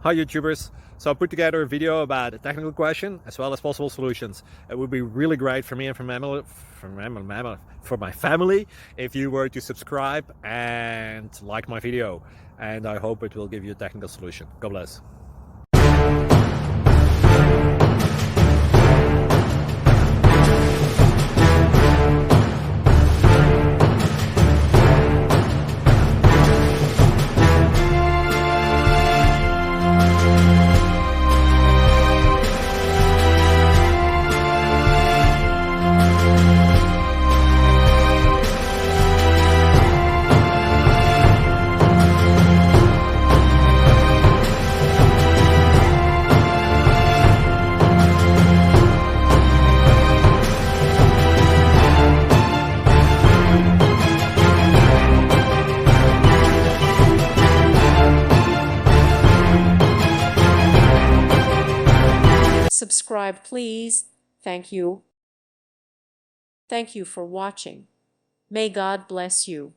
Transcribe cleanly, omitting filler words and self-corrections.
Hi YouTubers. So I put together a video about a technical question as well as possible solutions. It would be really great for me and for my family if you were to subscribe and like my video, and I hope it will give you a technical solution. God bless. Subscribe, please. Thank you. Thank you for watching. May God bless you.